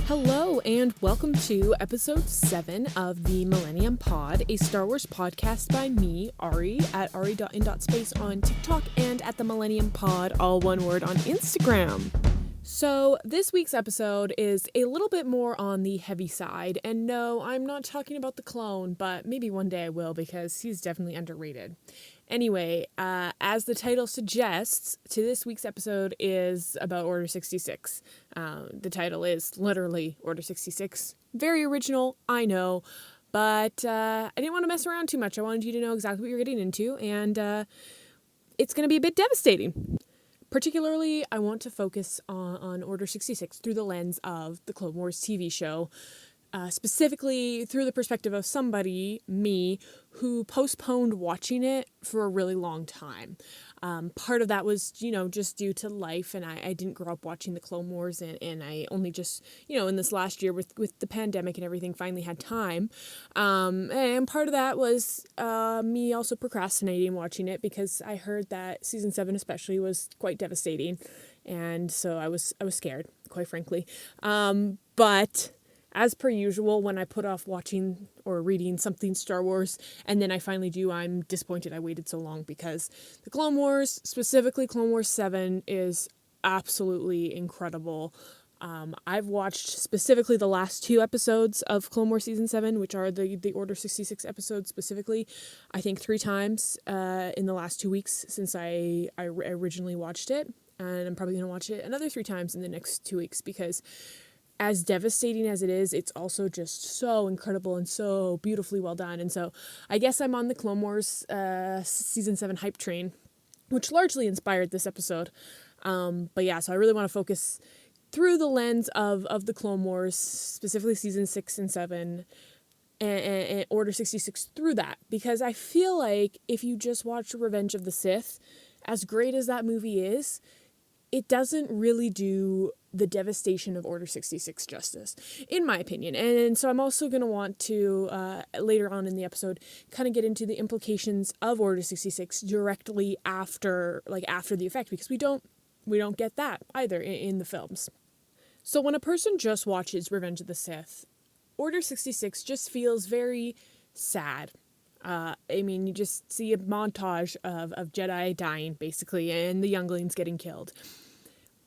Hello and welcome to episode 7 of the Millennium Pod, a Star Wars podcast by me, Ari, at ari.in.space on TikTok and at the Millennium Pod, all one word, on Instagram. So this week's episode is a little bit more on the heavy side, and no, I'm not talking about the clone, but maybe one day I will because he's definitely underrated. Anyway, as the title suggests, to this week's episode is about Order 66. The title is literally Order 66. Very original, I know, but I didn't want to mess around too much. I wanted you to know exactly what you're getting into, and it's going to be a bit devastating. Particularly, I want to focus on Order 66 through the lens of the Clone Wars TV show, specifically through the perspective of somebody, me, who postponed watching it for a really long time. Part of that was, just due to life, and I didn't grow up watching the Clone Wars, and I only just, in this last year with the pandemic and everything, finally had time. And part of that was me also procrastinating watching it because I heard that season 7 especially was quite devastating, and so I was scared, quite frankly. But as per usual, when I put off watching or reading something Star Wars, and then I finally do, I'm disappointed I waited so long because the Clone Wars, specifically Clone Wars 7, is absolutely incredible. I've watched specifically the last 2 episodes of Clone Wars Season 7, which are the Order 66 episodes specifically, I think 3 times in the last 2 weeks since I originally watched it. And I'm probably going to watch it another 3 times in the next 2 weeks because as devastating as it is, it's also just so incredible and so beautifully well done. And so I guess I'm on the Clone Wars Season 7 hype train, which largely inspired this episode. But yeah, so I really want to focus through the lens of the Clone Wars, specifically Season 6 and 7, and Order 66 through that. Because I feel like if you just watch Revenge of the Sith, as great as that movie is, it doesn't really do the devastation of Order 66 justice, in my opinion. And so I'm also going to want to, later on in the episode, kind of get into the implications of Order 66 directly after the effect, because we don't get that either in the films. So when a person just watches Revenge of the Sith, Order 66 just feels very sad. You just see a montage of Jedi dying, basically, and the younglings getting killed.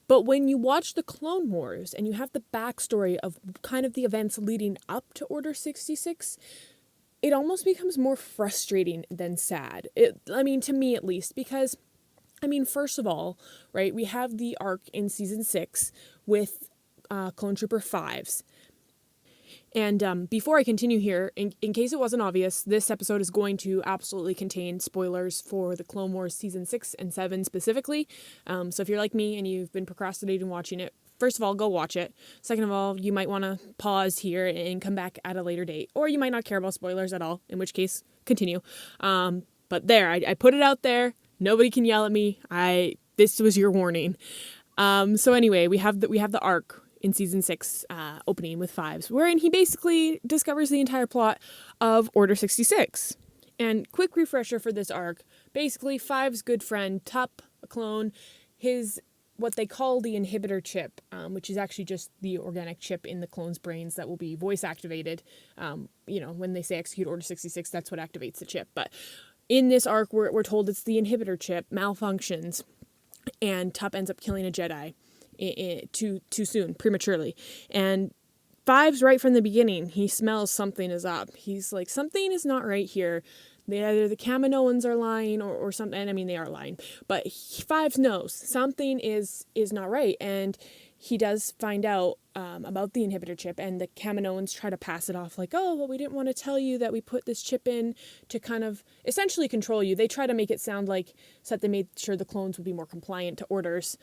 But when you watch the Clone Wars and you have the backstory of kind of the events leading up to Order 66, it almost becomes more frustrating than sad. To me at least, because, first of all, right, we have the arc in Season 6 with Clone Trooper 5s. And before I continue here, in case it wasn't obvious, this episode is going to absolutely contain spoilers for the Clone Wars Season 6 and 7 specifically. So if you're like me and you've been procrastinating watching it, first of all, go watch it. Second of all, you might want to pause here and come back at a later date. Or you might not care about spoilers at all, in which case, continue. But there, I put it out there. Nobody can yell at me. This was your warning. So anyway, we have the arc in Season 6, opening with 5s, wherein he basically discovers the entire plot of Order 66. And quick refresher for this arc, basically 5's good friend, Tup, a clone, his, what they call the inhibitor chip, which is actually just the organic chip in the clone's brains that will be voice activated. When they say execute Order 66, that's what activates the chip. But in this arc, we're told it's the inhibitor chip malfunctions, and Tup ends up killing a Jedi too soon, prematurely. And 5's right from the beginning, he smells something is up. He's like, something is not right here. Either the Kaminoans are lying or something. They are lying. But 5's knows something is not right. And he does find out about the inhibitor chip, and the Kaminoans try to pass it off like, oh, well, we didn't want to tell you that we put this chip in to kind of essentially control you. They try to make it sound like so that they made sure the clones would be more compliant to orders.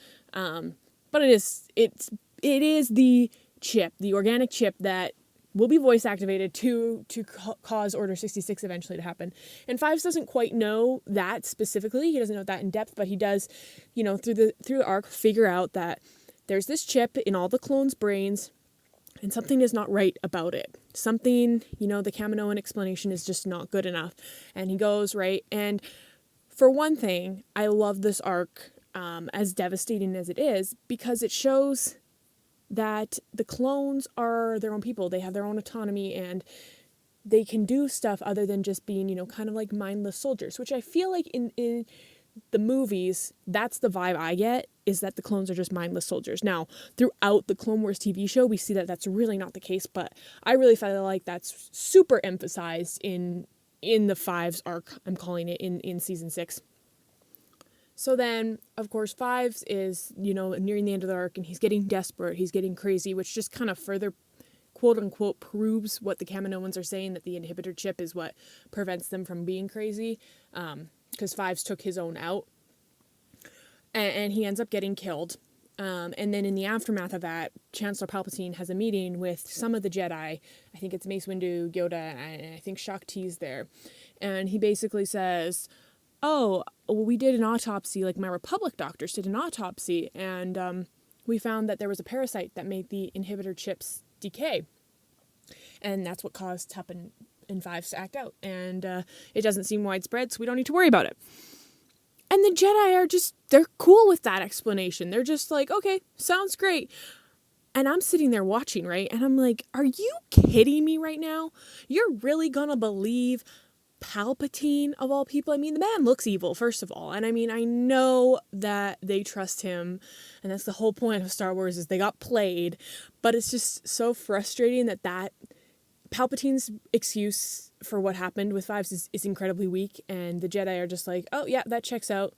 But it is the chip, the organic chip that will be voice activated to cause Order 66 eventually to happen. And 5's doesn't quite know that specifically. He doesn't know that in depth, but he does, through the arc, figure out that there's this chip in all the clones' brains, and something is not right about it. Something, the Kaminoan explanation is just not good enough. And he goes, right, and for one thing, I love this arc, as devastating as it is, because it shows that the clones are their own people. They have their own autonomy and they can do stuff other than just being, kind of like mindless soldiers, which I feel like in the movies, that's the vibe I get, is that the clones are just mindless soldiers. Now, throughout the Clone Wars TV show, we see that that's really not the case, but I really feel like that's super emphasized in the Fives arc, I'm calling it, in season 6. So then, of course, Fives is, nearing the end of the arc, and he's getting desperate, he's getting crazy, which just kind of further, quote-unquote, proves what the Kaminoans are saying, that the inhibitor chip is what prevents them from being crazy, because Fives took his own out, and he ends up getting killed. And then in the aftermath of that, Chancellor Palpatine has a meeting with some of the Jedi. I think it's Mace Windu, Yoda, and I think Shaak Ti's there. And he basically says, oh, well, we did an autopsy, like my Republic doctors did an autopsy, and we found that there was a parasite that made the inhibitor chips decay. And that's what caused Tup and Fives to act out. And it doesn't seem widespread, so we don't need to worry about it. And the Jedi are they're cool with that explanation. They're just like, okay, sounds great. And I'm sitting there watching, right? And I'm like, are you kidding me right now? You're really gonna believe Palpatine, of all people? I mean, the man looks evil, first of all. And I mean, I know that they trust him. And that's the whole point of Star Wars, is they got played. But it's just so frustrating that Palpatine's excuse for what happened with Fives is incredibly weak, and the Jedi are just like, oh yeah, that checks out.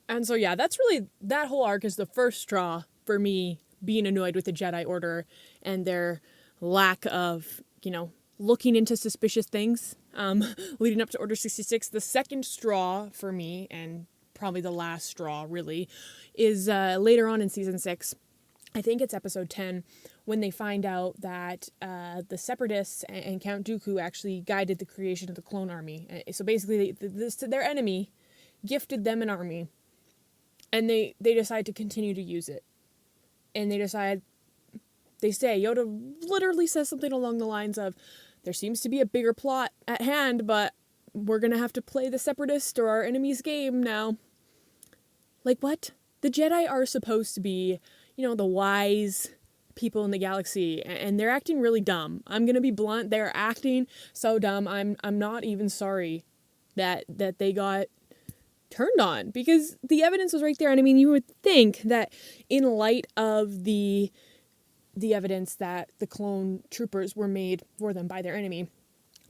And so yeah, that's really, that whole arc is the first straw for me being annoyed with the Jedi Order and their lack of, looking into suspicious things, leading up to Order 66. The second straw for me, and probably the last straw really, is later on in season 6. I think it's episode 10, when they find out that the Separatists and Count Dooku actually guided the creation of the clone army. So basically, their enemy gifted them an army, and they decide to continue to use it. And they say, Yoda literally says something along the lines of, there seems to be a bigger plot at hand, but we're going to have to play the Separatist or our enemy's game now. Like, what? The Jedi are supposed to be, the wise people in the galaxy, and they're acting really dumb. I'm gonna be blunt, they're acting so dumb. I'm not even sorry that they got turned on, because the evidence was right there. And I mean, you would think that in light of the evidence that the clone troopers were made for them by their enemy,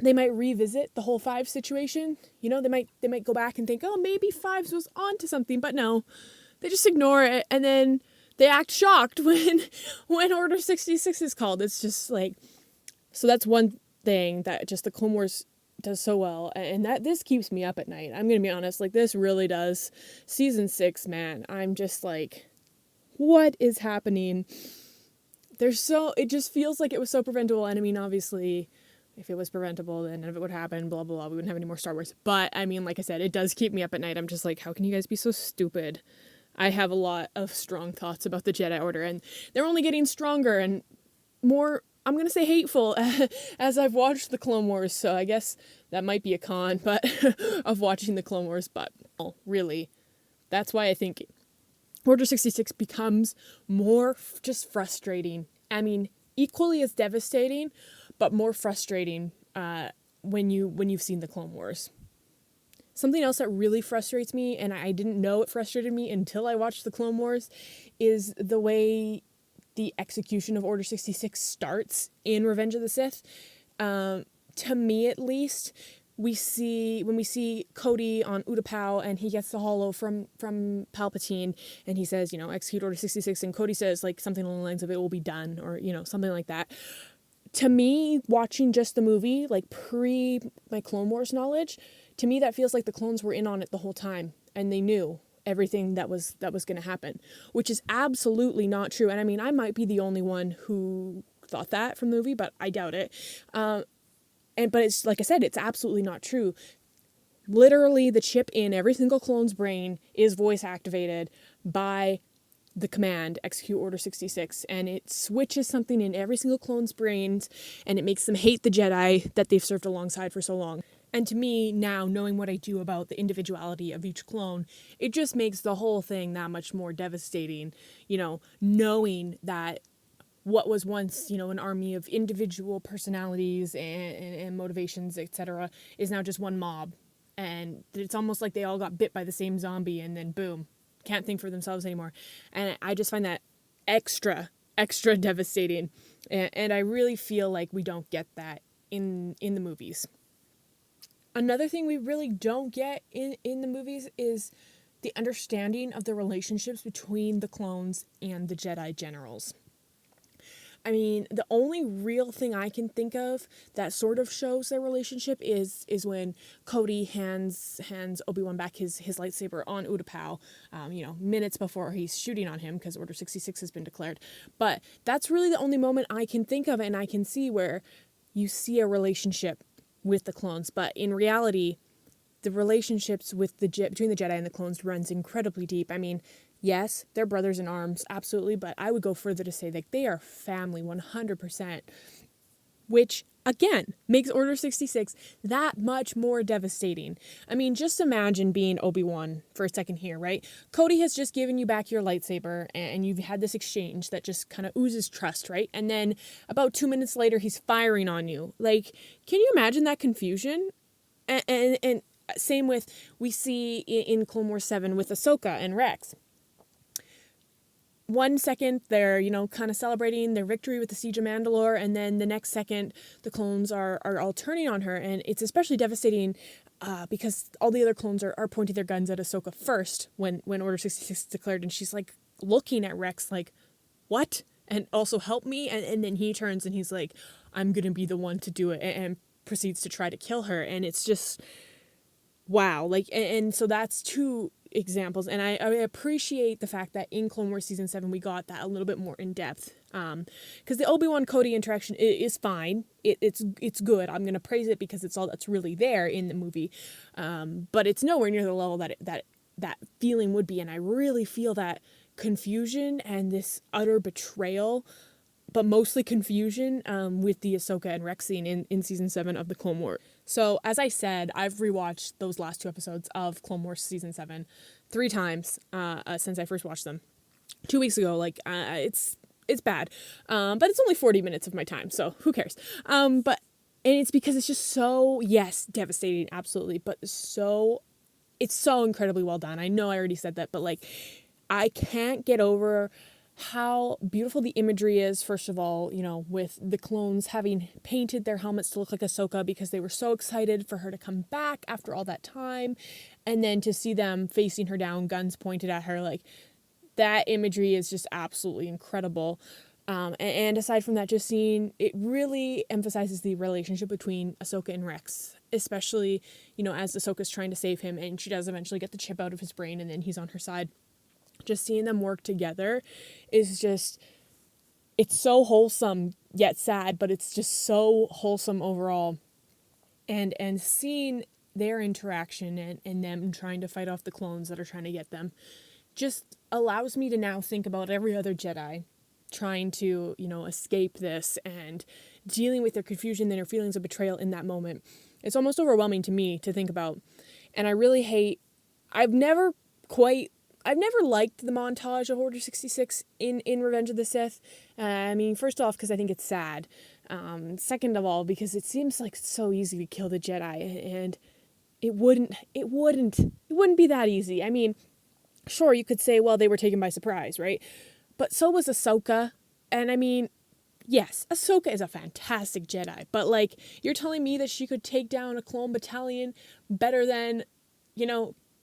they might revisit the whole Fives situation. They might go back and think, oh, maybe Fives was onto something, but no, they just ignore it, and then they act shocked when Order 66 is called. It's just like, so that's one thing that just the Clone Wars does so well, and that this keeps me up at night. I'm gonna be honest, like, this really does. Season 6, man, I'm just like, what is happening? It just feels like it was so preventable, and I mean, obviously, if it was preventable, then none of it would happen, blah, blah, blah, we wouldn't have any more Star Wars. But, I mean, like I said, it does keep me up at night. I'm just like, how can you guys be so stupid? I have a lot of strong thoughts about the Jedi Order, and they're only getting stronger and more, I'm going to say, hateful as I've watched the Clone Wars, so I guess that might be a con, but of watching the Clone Wars, but really, that's why I think Order 66 becomes more just frustrating. I mean, equally as devastating, but more frustrating when you've seen the Clone Wars. Something else that really frustrates me, and I didn't know it frustrated me until I watched the Clone Wars, is the way the execution of Order 66 starts in Revenge of the Sith. To me, at least, when we see Cody on Utapau, and he gets the holo from Palpatine, and he says, execute Order 66, and Cody says, like, something along the lines of, it will be done, or, something like that. To me, watching just the movie, like, pre my Clone Wars knowledge, to me, that feels like the clones were in on it the whole time, and they knew everything that was going to happen, which is absolutely not true. And I mean, I might be the only one who thought that from the movie, but I doubt it. But it's, like I said, it's absolutely not true. Literally, the chip in every single clone's brain is voice activated by the command, execute Order 66, and it switches something in every single clone's brains, and it makes them hate the Jedi that they've served alongside for so long. And to me, now, knowing what I do about the individuality of each clone, it just makes the whole thing that much more devastating, knowing that what was once, an army of individual personalities and motivations, etc., is now just one mob. And it's almost like they all got bit by the same zombie and then boom, can't think for themselves anymore. And I just find that extra devastating. And I really feel like we don't get that in the movies. Another thing we really don't get in the movies is the understanding of the relationships between the clones and the Jedi generals. I mean, the only real thing I can think of that sort of shows their relationship is when Cody hands Obi-Wan back his lightsaber on Utapau, minutes before he's shooting on him because Order 66 has been declared. But that's really the only moment I can think of and I can see where you see a relationship with the clones. But in reality, the relationships between the Jedi and the clones runs incredibly deep. I mean, yes, they're brothers in arms, absolutely, but I would go further to say that they are family 100%, which, again, makes Order 66 that much more devastating. I mean, just imagine being Obi-Wan for a second here, right? Cody has just given you back your lightsaber, and you've had this exchange that just kind of oozes trust, right? And then about 2 minutes later, he's firing on you. Like, can you imagine that confusion? And same with, we see in Clone Wars 7 with Ahsoka and Rex. 1 second, they're, kind of celebrating their victory with the Siege of Mandalore, and then the next second, the clones are all turning on her, and it's especially devastating because all the other clones are pointing their guns at Ahsoka first when Order 66 is declared, and she's, like, looking at Rex like, what? And also help me? And then he turns and he's like, I'm going to be the one to do it, and proceeds to try to kill her, and it's just, wow. Like, and so that's 2 examples, and I appreciate the fact that in Clone Wars Season 7 we got that a little bit more in depth, because the Obi-Wan Cody interaction is fine, it's good, I'm gonna praise it because it's all that's really there in the movie, but it's nowhere near the level that feeling would be, and I really feel that confusion and this utter betrayal, but mostly confusion with the Ahsoka and Rex scene in Season 7 of the Clone Wars. So, as I said, I've rewatched those last 2 episodes of Clone Wars Season 7 3 times since I first watched them 2 weeks ago. Like, it's bad, but it's only 40 minutes of my time, so who cares? And it's because it's just so, yes, devastating, absolutely, but it's so incredibly well done. I know I already said that, but, like, I can't get over how beautiful the imagery is, first of all, with the clones having painted their helmets to look like Ahsoka because they were so excited for her to come back after all that time, and then to see them facing her down, guns pointed at her, like, that imagery is just absolutely incredible. And aside from that, just seeing, it really emphasizes the relationship between Ahsoka and Rex, especially, as Ahsoka's trying to save him, and she does eventually get the chip out of his brain, and then he's on her side. Just seeing them work together is just, it's so wholesome yet sad, but it's just so wholesome overall. And seeing their interaction and them trying to fight off the clones that are trying to get them just allows me to now think about every other Jedi trying to, escape this and dealing with their confusion and their feelings of betrayal in that moment. It's almost overwhelming to me to think about. And I really I've never liked the montage of Order 66 in Revenge of the Sith. I mean, first off, because I think it's sad. Second of all, because it seems like it's so easy to kill the Jedi, and it wouldn't be that easy. I mean, sure, you could say, well, they were taken by surprise, right? But so was Ahsoka, and I mean, yes, Ahsoka is a fantastic Jedi, but, like, you're telling me that she could take down a clone battalion better than,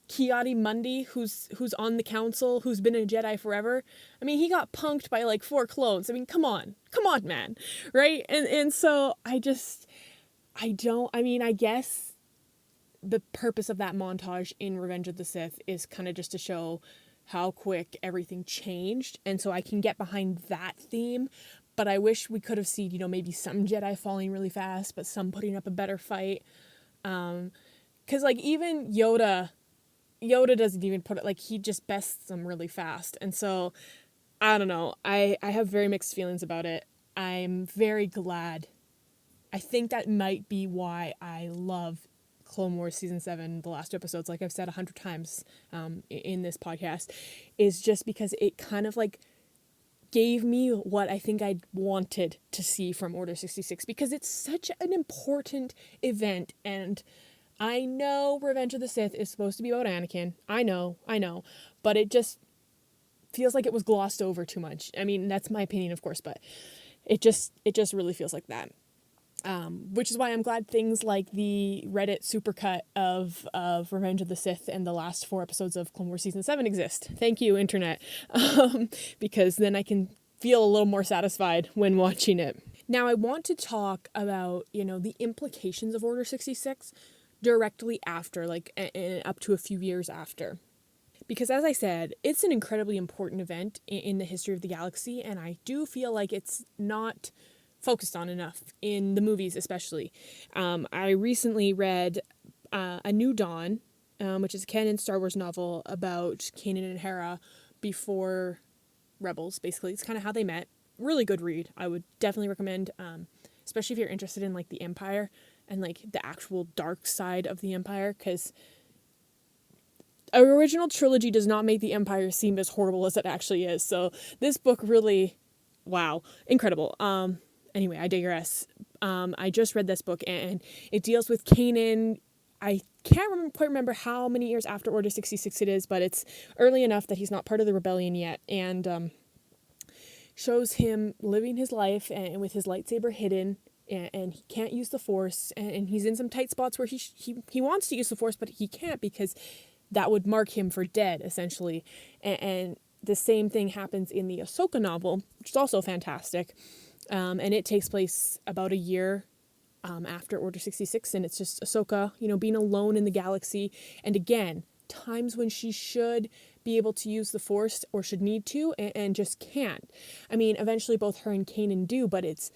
Ki-Adi-Mundi, who's on the council, who's been a Jedi forever. I mean, he got punked by, like, 4 clones. I mean, come on, man, right? And so I guess the purpose of that montage in Revenge of the Sith is kind of just to show how quick everything changed, and so I can get behind that theme, but I wish we could have seen, maybe some Jedi falling really fast, but some putting up a better fight, because, like, even Yoda doesn't even put it, like, he just bests them really fast. And so, I don't know. I have very mixed feelings about it. I'm very glad. I think that might be why I love Clone Wars Season 7, the last 2 episodes, like I've said 100 times in this podcast, is just because it kind of, like, gave me what I think I wanted to see from Order 66, because it's such an important event. And I know Revenge of the Sith is supposed to be about Anakin. I know. But it just feels like it was glossed over too much. I mean, that's my opinion, of course, but it just really feels like that. Which is why I'm glad things like the Reddit supercut of Revenge of the Sith and the last 4 episodes of Clone Wars Season 7 exist. Thank you, Internet. Because then I can feel a little more satisfied when watching it. Now, I want to talk about, the implications of Order 66 directly after, up to a few years after. Because as I said, it's an incredibly important event in the history of the galaxy, and I do feel like it's not focused on enough in the movies, especially. I recently read A New Dawn, which is a canon Star Wars novel about Kanan and Hera before Rebels. Basically, it's kind of how they met. Really good read. I would definitely recommend, especially if you're interested in the Empire and the actual dark side of the Empire, because our original trilogy does not make the Empire seem as horrible as it actually is. So this book really, wow, incredible. Anyway, I digress. I just read this book, and it deals with Kanan. I can't quite remember how many years after Order 66 it is, but it's early enough that he's not part of the rebellion yet, and shows him living his life and with his lightsaber hidden, and he can't use the Force, and he's in some tight spots where he wants to use the Force, but he can't because that would mark him for dead, essentially. And the same thing happens in the Ahsoka novel, which is also fantastic. And it takes place about a year after Order 66, and it's just Ahsoka, being alone in the galaxy. And again, times when she should be able to use the Force or should need to and just can't. I mean, eventually both her and Kanan do, but it's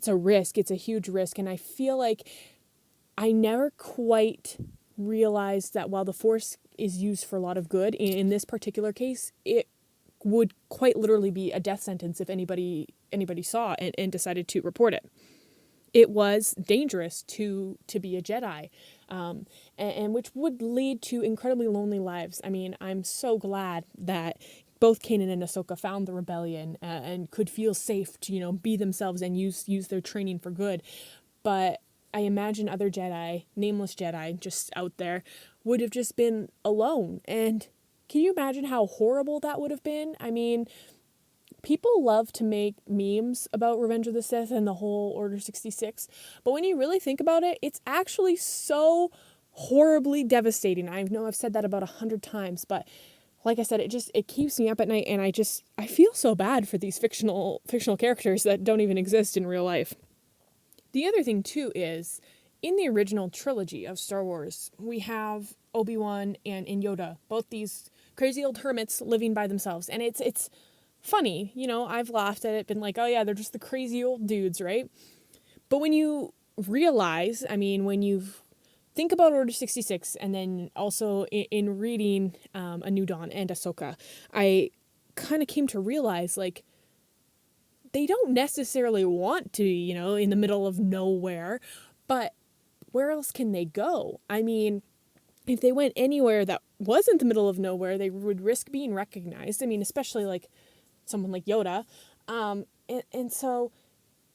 a risk. It's a huge risk. And I feel like I never quite realized that while the Force is used for a lot of good, in this particular case, it would quite literally be a death sentence if anybody saw and decided to report it. It was dangerous to be a Jedi, and which would lead to incredibly lonely lives. I mean, I'm so glad that both Kanan and Ahsoka found the rebellion and could feel safe to, be themselves and use their training for good. But I imagine other Jedi, nameless Jedi, just out there, would have just been alone. And can you imagine how horrible that would have been? I mean, people love to make memes about Revenge of the Sith and the whole Order 66, but when you really think about it, it's actually so horribly devastating. I know I've said that about 100 times, but like I said, it keeps me up at night, and I feel so bad for these fictional characters that don't even exist in real life. The other thing, too, is in the original trilogy of Star Wars, we have Obi-Wan and Yoda, both these crazy old hermits living by themselves. And it's funny, I've laughed at it, been like, oh yeah, they're just the crazy old dudes, right? But when you realize, I mean, when you think about Order 66, and then also in reading A New Dawn and Ahsoka, I kind of came to realize, they don't necessarily want to, in the middle of nowhere, but where else can they go? I mean, if they went anywhere that wasn't the middle of nowhere, they would risk being recognized. I mean, especially someone like Yoda. And so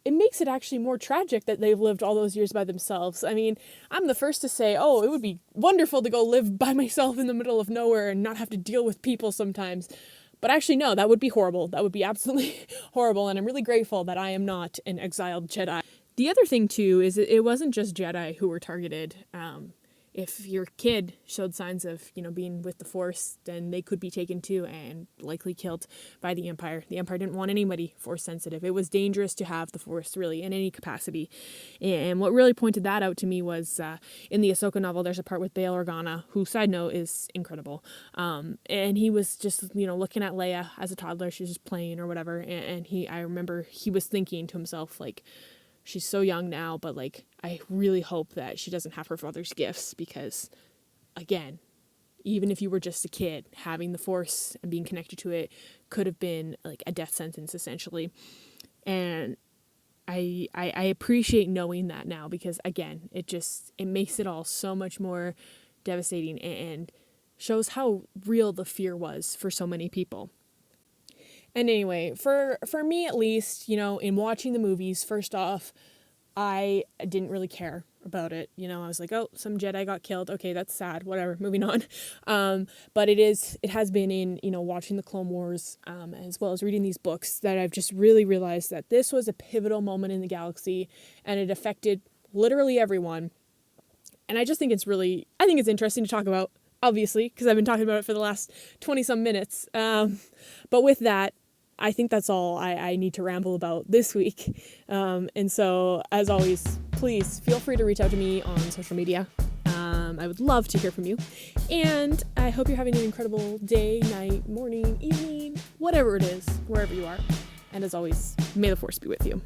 it makes it actually more tragic that they've lived all those years by themselves. I mean, I'm the first to say, oh, it would be wonderful to go live by myself in the middle of nowhere and not have to deal with people sometimes. But actually, no, that would be horrible. That would be absolutely horrible. And I'm really grateful that I am not an exiled Jedi. The other thing, too, is it wasn't just Jedi who were targeted. If your kid showed signs of, being with the Force, then they could be taken too and likely killed by the Empire. The Empire didn't want anybody Force sensitive. It was dangerous to have the Force really in any capacity. And what really pointed that out to me was in the Ahsoka novel, there's a part with Bail Organa, who, side note, is incredible. And he was just, looking at Leia as a toddler. She was just playing or whatever. And I remember he was thinking to himself, she's so young now, but I really hope that she doesn't have her father's gifts, because again, even if you were just a kid, having the Force and being connected to it could have been a death sentence, essentially. And I appreciate knowing that now, because again, it makes it all so much more devastating and shows how real the fear was for so many people. And anyway, for me at least, in watching the movies, first off, I didn't really care about it. I was like, oh, some Jedi got killed. Okay, that's sad. Whatever, moving on. But it has been in, watching the Clone Wars, as well as reading these books, that I've just really realized that this was a pivotal moment in the galaxy, and it affected literally everyone. And I just think it's interesting to talk about, obviously, because I've been talking about it for the last 20 some minutes. But with that, I think that's all I need to ramble about this week. And so, as always, please feel free to reach out to me on social media. I would love to hear from you. And I hope you're having an incredible day, night, morning, evening, whatever it is, wherever you are. And as always, may the Force be with you.